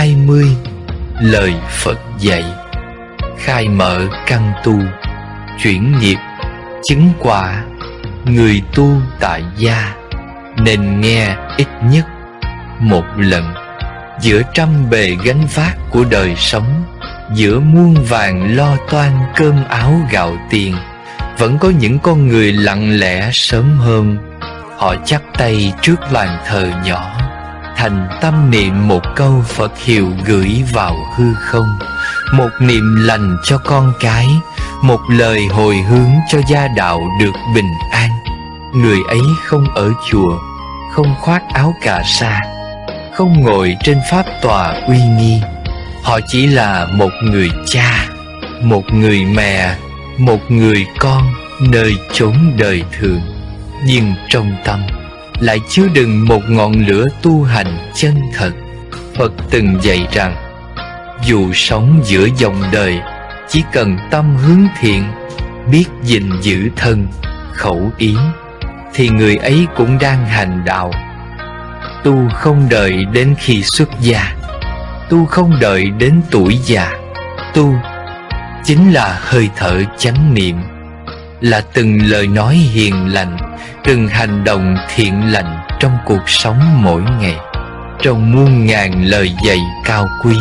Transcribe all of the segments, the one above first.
20 lời Phật dạy, khai mở căn tu, chuyển nghiệp, chứng quả. Người tu tại gia nên nghe ít nhất một lần. Giữa trăm bề gánh vác của đời sống, giữa muôn vàn lo toan cơm áo gạo tiền, vẫn có những con người lặng lẽ sớm hôm. Họ chắp tay trước bàn thờ nhỏ, thành tâm niệm một câu Phật hiệu gửi vào hư không, một niệm lành cho con cái, một lời hồi hướng cho gia đạo được bình an. Người ấy không ở chùa, không khoác áo cà sa, không ngồi trên pháp tòa uy nghi. Họ chỉ là một người cha, một người mẹ, một người con nơi chốn đời thường, nhưng trong tâm lại chứa đựng một ngọn lửa tu hành chân thật. Phật từng dạy rằng, dù sống giữa dòng đời, chỉ cần tâm hướng thiện, biết gìn giữ thân, khẩu ý, thì người ấy cũng đang hành đạo. Tu không đợi đến khi xuất gia, tu không đợi đến tuổi già. Tu chính là hơi thở chánh niệm, là từng lời nói hiền lành, từng hành động thiện lành trong cuộc sống mỗi ngày. Trong muôn ngàn lời dạy cao quý,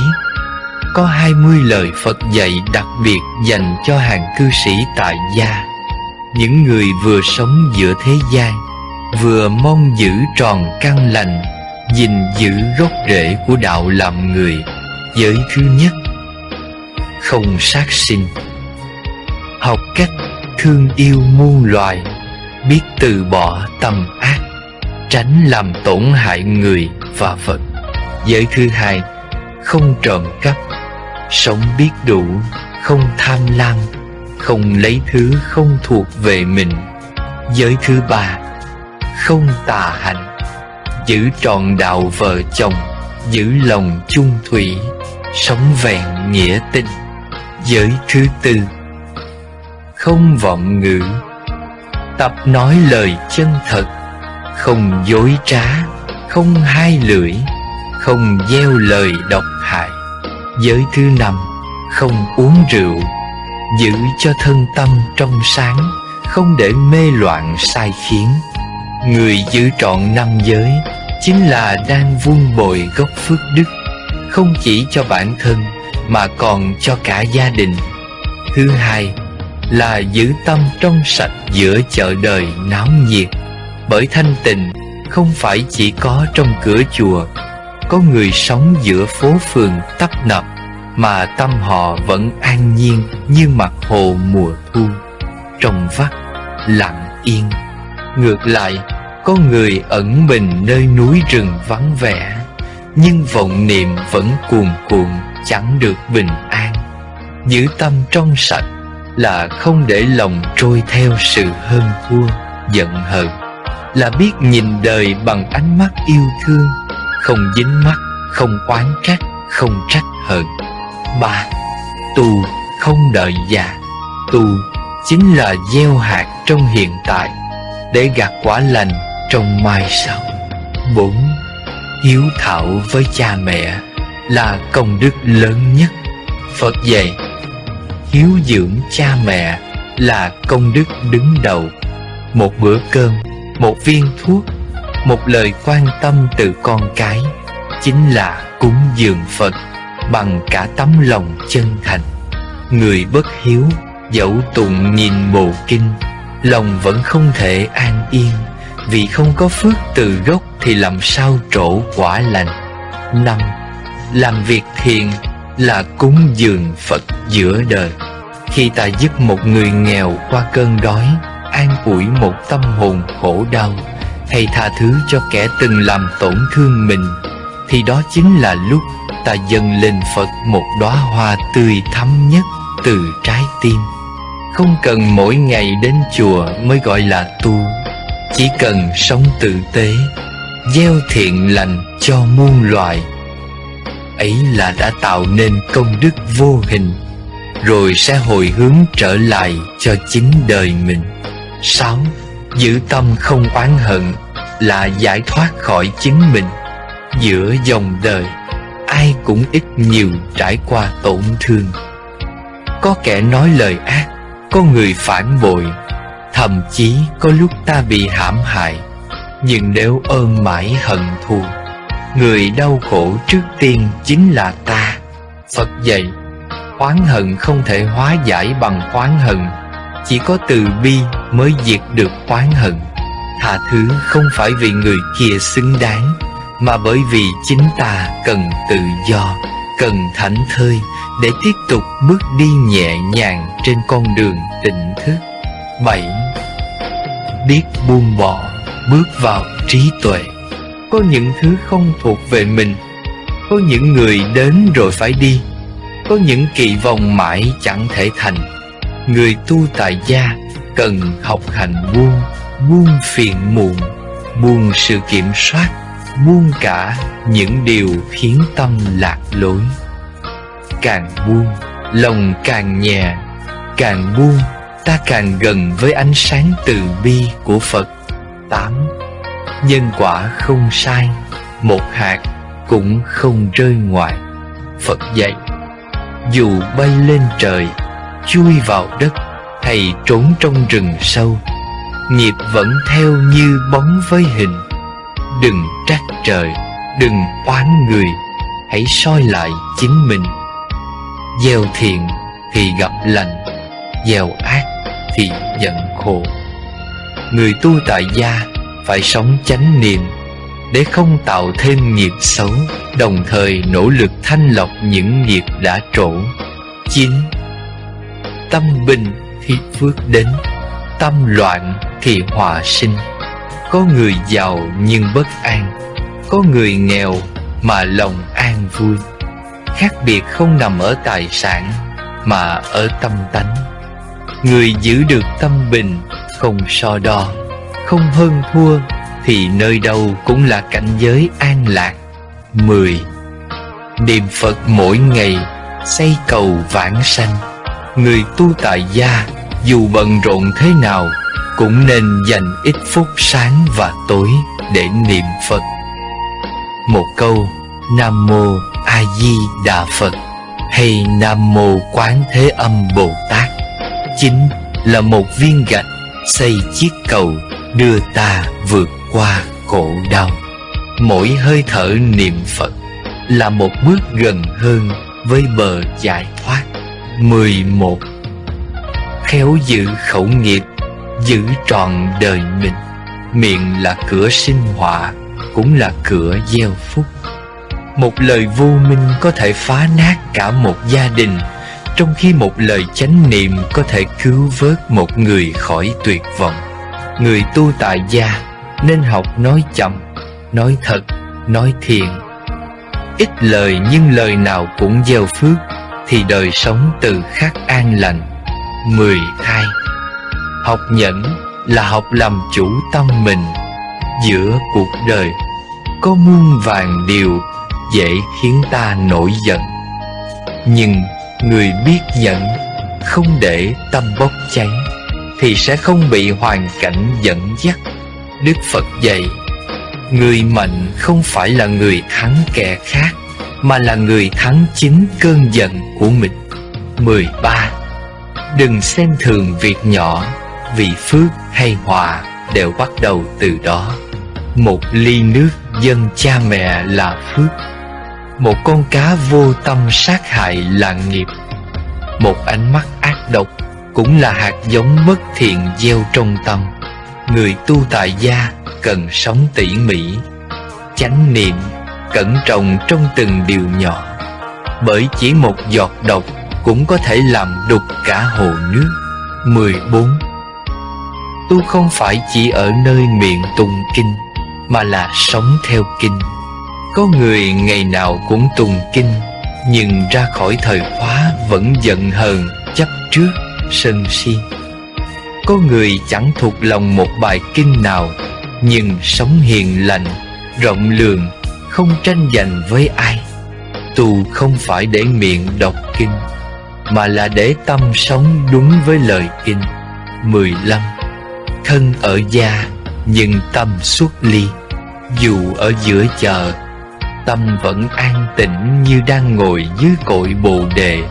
có 20 lời Phật dạy đặc biệt dành cho hàng cư sĩ tại gia, những người vừa sống giữa thế gian, vừa mong giữ tròn căn lành, gìn giữ gốc rễ của đạo làm người. Giới thứ nhất, không sát sinh. Học cách thương yêu muôn loài, biết từ bỏ tâm ác, tránh làm tổn hại người và vật. Giới thứ hai, không trộm cắp. Sống biết đủ, không tham lam, không lấy thứ không thuộc về mình. Giới thứ ba, không tà hạnh. Giữ trọn đạo vợ chồng, giữ lòng chung thủy, sống vẹn nghĩa tình. Giới thứ tư, không vọng ngữ. Tập nói lời chân thật, không dối trá, không hai lưỡi, không gieo lời độc hại. Giới thứ năm, không uống rượu. Giữ cho thân tâm trong sáng, không để mê loạn sai khiến. Người giữ trọn 5 giới chính là đang vun bồi gốc phước đức, không chỉ cho bản thân mà còn cho cả gia đình. Thứ hai là giữ tâm trong sạch giữa chợ đời náo nhiệt. Bởi thanh tịnh không phải chỉ có trong cửa chùa. Có người sống giữa phố phường tấp nập mà tâm họ vẫn an nhiên như mặt hồ mùa thu, trong vắt, lặng yên. Ngược lại, có người ẩn mình nơi núi rừng vắng vẻ, nhưng vọng niệm vẫn cuồn cuộn, chẳng được bình an. Giữ tâm trong sạch là không để lòng trôi theo sự hơn thua, giận hờn, là biết nhìn đời bằng ánh mắt yêu thương, không dính mắc, không oán trách, không trách hờn. 3. Tu không đợi già. Tu chính là gieo hạt trong hiện tại để gặt quả lành trong mai sau. 4. Hiếu thảo với cha mẹ là công đức lớn nhất. Phật dạy, hiếu dưỡng cha mẹ là công đức đứng đầu. Một bữa cơm, một viên thuốc, một lời quan tâm từ con cái chính là cúng dường Phật bằng cả tấm lòng chân thành. Người bất hiếu dẫu tụng nghìn bộ kinh, lòng vẫn không thể an yên, vì không có phước từ gốc thì làm sao trổ quả lành. 5. Làm việc thiện là cúng dường Phật giữa đời. Khi ta giúp một người nghèo qua cơn đói, an ủi một tâm hồn khổ đau, hay tha thứ cho kẻ từng làm tổn thương mình, thì đó chính là lúc ta dâng lên Phật một đóa hoa tươi thắm nhất từ trái tim. Không cần mỗi ngày đến chùa mới gọi là tu, chỉ cần sống tử tế, gieo thiện lành cho muôn loài, ấy là đã tạo nên công đức vô hình, rồi sẽ hồi hướng trở lại cho chính đời mình. 6. Giữ tâm không oán hận là giải thoát khỏi chính mình. Giữa dòng đời, ai cũng ít nhiều trải qua tổn thương. Có kẻ nói lời ác, có người phản bội, thậm chí có lúc ta bị hãm hại. Nhưng nếu ôm mãi hận thù, người đau khổ trước tiên chính là ta. Phật dạy, oán hận không thể hóa giải bằng oán hận, chỉ có từ bi mới diệt được oán hận. Tha thứ không phải vì người kia xứng đáng, mà bởi vì chính ta cần tự do, cần thảnh thơi để tiếp tục bước đi nhẹ nhàng trên con đường tỉnh thức. 7. Biết buông bỏ, bước vào trí tuệ. Có những thứ không thuộc về mình, có những người đến rồi phải đi, có những kỳ vọng mãi chẳng thể thành. Người tu tại gia cần học hành buông, buông phiền muộn, buông sự kiểm soát, buông cả những điều khiến tâm lạc lối. Càng buông, lòng càng nhẹ, càng buông, ta càng gần với ánh sáng từ bi của Phật. 8. Nhân quả không sai, một hạt cũng không rơi ngoài. Phật dạy, dù bay lên trời, chui vào đất hay trốn trong rừng sâu, nghiệp vẫn theo như bóng với hình. Đừng trách trời, đừng oán người, hãy soi lại chính mình. Gieo thiện thì gặp lành, gieo ác thì nhận khổ. Người tu tại gia phải sống chánh niệm để không tạo thêm nghiệp xấu, đồng thời nỗ lực thanh lọc những nghiệp đã trổ. 9. Tâm bình thì phước đến, tâm loạn thì họa sinh. Có người giàu nhưng bất an, có người nghèo mà lòng an vui. Khác biệt không nằm ở tài sản mà ở tâm tánh. Người giữ được tâm bình, không so đo, không hơn thua, thì nơi đâu cũng là cảnh giới an lạc. 10. Niệm Phật mỗi ngày, xây cầu vãng sanh. Người tu tại gia dù bận rộn thế nào cũng nên dành ít phút sáng và tối để niệm Phật. Một câu Nam Mô A Di Đà Phật hay Nam Mô Quán Thế Âm Bồ Tát chính là một viên gạch xây chiếc cầu đưa ta vượt qua khổ đau. Mỗi hơi thở niệm Phật là một bước gần hơn với bờ giải thoát. 11. Khéo giữ khẩu nghiệp, giữ trọn đời mình. Miệng là cửa sinh họa, cũng là cửa gieo phúc. Một lời vô minh có thể phá nát cả một gia đình, trong khi một lời chánh niệm có thể cứu vớt một người khỏi tuyệt vọng. Người tu tại gia nên học nói chậm, nói thật, nói thiện. Ít lời nhưng lời nào cũng gieo phước, thì đời sống tự khắc an lành. 12. Học nhẫn là học làm chủ tâm mình. Giữa cuộc đời có muôn vàn điều dễ khiến ta nổi giận, nhưng người biết nhẫn, không để tâm bốc cháy, thì sẽ không bị hoàn cảnh dẫn dắt. Đức Phật dạy, người mạnh không phải là người thắng kẻ khác, mà là người thắng chính cơn giận của mình. 13. Đừng xem thường việc nhỏ, vì phước hay họa đều bắt đầu từ đó. Một ly nước dâng cha mẹ là phước, một con cá vô tâm sát hại là nghiệp, một ánh mắt ác độc cũng là hạt giống bất thiện gieo trong tâm. Người tu tại gia cần sống tỉ mỉ, chánh niệm, cẩn trọng trong từng điều nhỏ, bởi chỉ một giọt độc cũng có thể làm đục cả hồ nước. 14. Tu không phải chỉ ở nơi miệng tụng kinh, mà là sống theo kinh. Có người ngày nào cũng tụng kinh, nhưng ra khỏi thời khóa vẫn giận hờn, chấp trước, sân si. Có người chẳng thuộc lòng một bài kinh nào, nhưng sống hiền lành, rộng lượng, không tranh giành với ai. Tu không phải để miệng đọc kinh, mà là để tâm sống đúng với lời kinh. 15. Thân ở gia, nhưng tâm xuất ly. Dù ở giữa chợ, tâm vẫn an tĩnh như đang ngồi dưới cội bồ đề.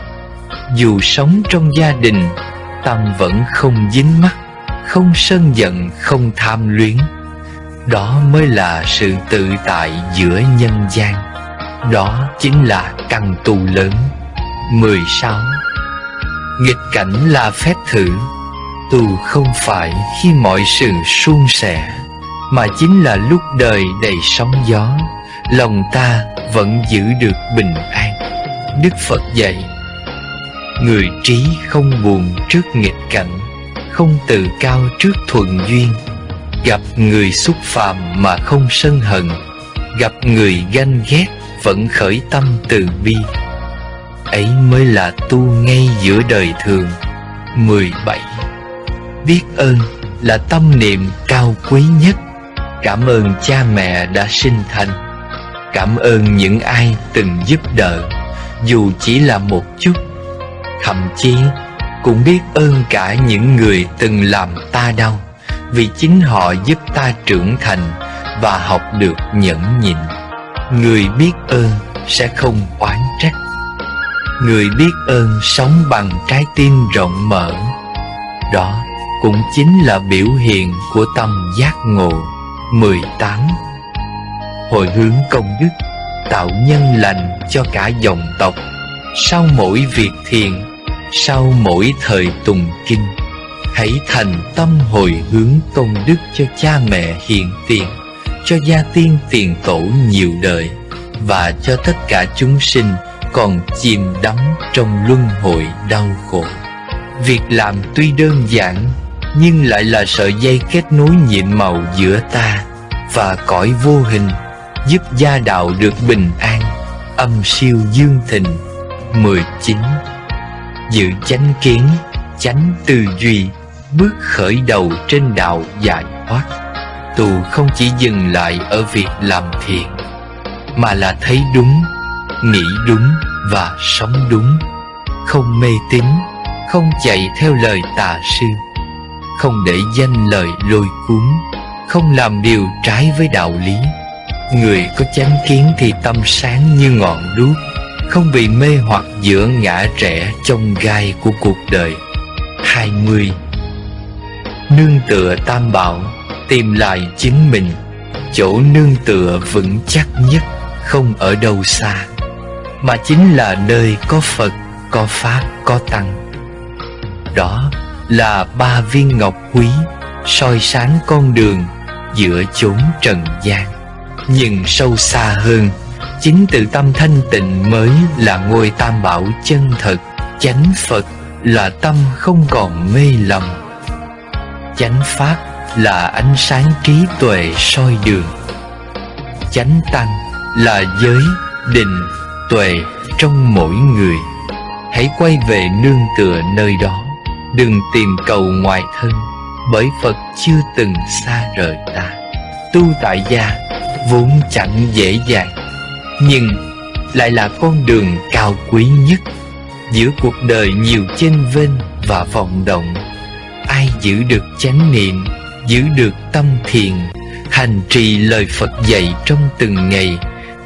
Dù sống trong gia đình, tâm vẫn không dính mắc, không sân giận, không tham luyến. Đó mới là sự tự tại giữa nhân gian. Đó chính là căn tu lớn. 16. Nghịch cảnh là phép thử. Tu không phải khi mọi sự suôn sẻ, mà chính là lúc đời đầy sóng gió, lòng ta vẫn giữ được bình an. Đức Phật dạy: người trí không buồn trước nghịch cảnh, không tự cao trước thuận duyên. Gặp người xúc phạm mà không sân hận, gặp người ganh ghét vẫn khởi tâm từ bi. Ấy mới là tu ngay giữa đời thường. 17. Biết ơn là tâm niệm cao quý nhất. Cảm ơn cha mẹ đã sinh thành. Cảm ơn những ai từng giúp đỡ, dù chỉ là một chút. Thậm chí cũng biết ơn cả những người từng làm ta đau, vì chính họ giúp ta trưởng thành và học được nhẫn nhịn. Người biết ơn sẽ không oán trách. Người biết ơn sống bằng trái tim rộng mở. Đó cũng chính là biểu hiện của tâm giác ngộ. 18. Hồi hướng công đức, tạo nhân lành cho cả dòng tộc. Sau mỗi việc thiện, sau mỗi thời tùng kinh, hãy thành tâm hồi hướng công đức cho cha mẹ hiền tiền, cho gia tiên tiền tổ nhiều đời, và cho tất cả chúng sinh còn chìm đắm trong luân hồi đau khổ. Việc làm tuy đơn giản, nhưng lại là sợi dây kết nối nhiệm màu giữa ta và cõi vô hình, giúp gia đạo được bình an, âm siêu dương thịnh. 19. Giữ chánh kiến, chánh tư duy, bước khởi đầu trên đạo giải thoát. Tu không chỉ dừng lại ở việc làm thiện, mà là thấy đúng, nghĩ đúng và sống đúng. Không mê tín, không chạy theo lời tà sư, không để danh lời lôi cuốn, không làm điều trái với đạo lý. Người có chánh kiến thì tâm sáng như ngọn đuốc, không bị mê hoặc giữa ngã rẽ chông gai của cuộc đời. 20. Nương tựa tam bảo, tìm lại chính mình. Chỗ nương tựa vững chắc nhất không ở đâu xa, mà chính là nơi có Phật, có Pháp, có Tăng. Đó là 3 viên ngọc quý soi sáng con đường giữa chốn trần gian. Nhưng sâu xa hơn, chính từ tâm thanh tịnh mới là ngôi tam bảo chân thật. Chánh Phật là tâm không còn mê lầm. Chánh Pháp là ánh sáng trí tuệ soi đường. Chánh Tăng là giới, định, tuệ trong mỗi người. Hãy quay về nương tựa nơi đó, đừng tìm cầu ngoài thân, bởi Phật chưa từng xa rời ta. Tu tại gia vốn chẳng dễ dàng, nhưng lại là con đường cao quý nhất. Giữa cuộc đời nhiều chênh vênh và vọng động, ai giữ được chánh niệm, giữ được tâm thiền, hành trì lời Phật dạy trong từng ngày,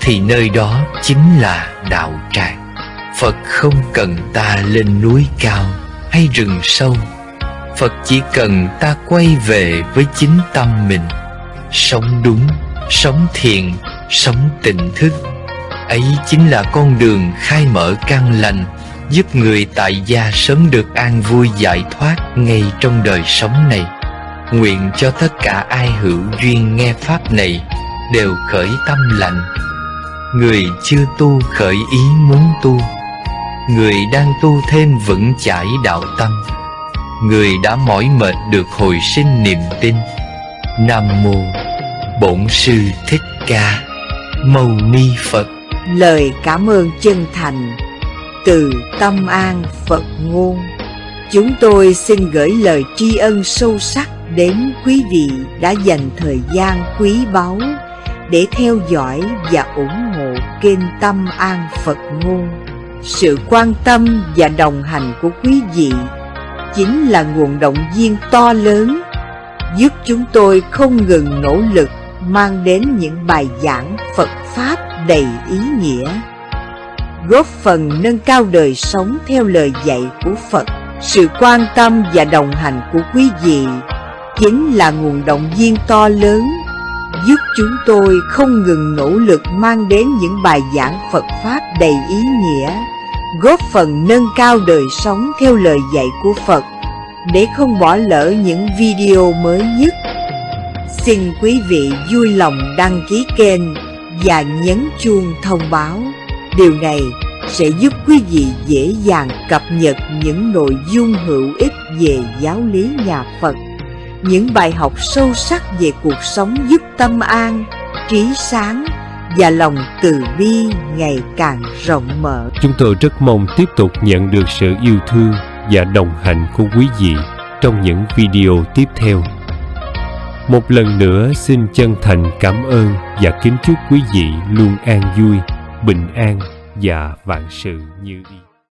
thì nơi đó chính là đạo tràng. Phật không cần ta lên núi cao hay rừng sâu. Phật chỉ cần ta quay về với chính tâm mình. Sống đúng, sống thiện, sống tỉnh thức. Ấy chính là con đường khai mở căn lành, giúp người tại gia sớm được an vui giải thoát ngay trong đời sống này. Nguyện cho tất cả ai hữu duyên nghe pháp này đều khởi tâm lành. Người chưa tu khởi ý muốn tu, người đang tu thêm vững chãi đạo tâm, người đã mỏi mệt được hồi sinh niềm tin. Nam mô Bổn Sư Thích Ca Mâu Ni Phật. Lời cảm ơn chân thành từ Tâm An Phật Ngôn. Chúng tôi xin gửi lời tri ân sâu sắc đến quý vị đã dành thời gian quý báu để theo dõi và ủng hộ kênh Tâm An Phật Ngôn. Sự quan tâm và đồng hành của quý vị chính là nguồn động viên to lớn giúp chúng tôi không ngừng nỗ lực mang đến những bài giảng Phật Pháp đầy ý nghĩa, góp phần nâng cao đời sống theo lời dạy của Phật. Sự quan tâm và đồng hành của quý vị chính là nguồn động viên to lớn, giúp chúng tôi không ngừng nỗ lực mang đến những bài giảng Phật Pháp đầy ý nghĩa, góp phần nâng cao đời sống theo lời dạy của Phật. Để không bỏ lỡ những video mới nhất, xin quý vị vui lòng đăng ký kênh và nhấn chuông thông báo. Điều này sẽ giúp quý vị dễ dàng cập nhật những nội dung hữu ích về giáo lý nhà Phật, những bài học sâu sắc về cuộc sống giúp tâm an, trí sáng và lòng từ bi ngày càng rộng mở. Chúng tôi rất mong tiếp tục nhận được sự yêu thương và đồng hành của quý vị trong những video tiếp theo. Một lần nữa xin chân thành cảm ơn và kính chúc quý vị luôn an vui, bình an và vạn sự như ý.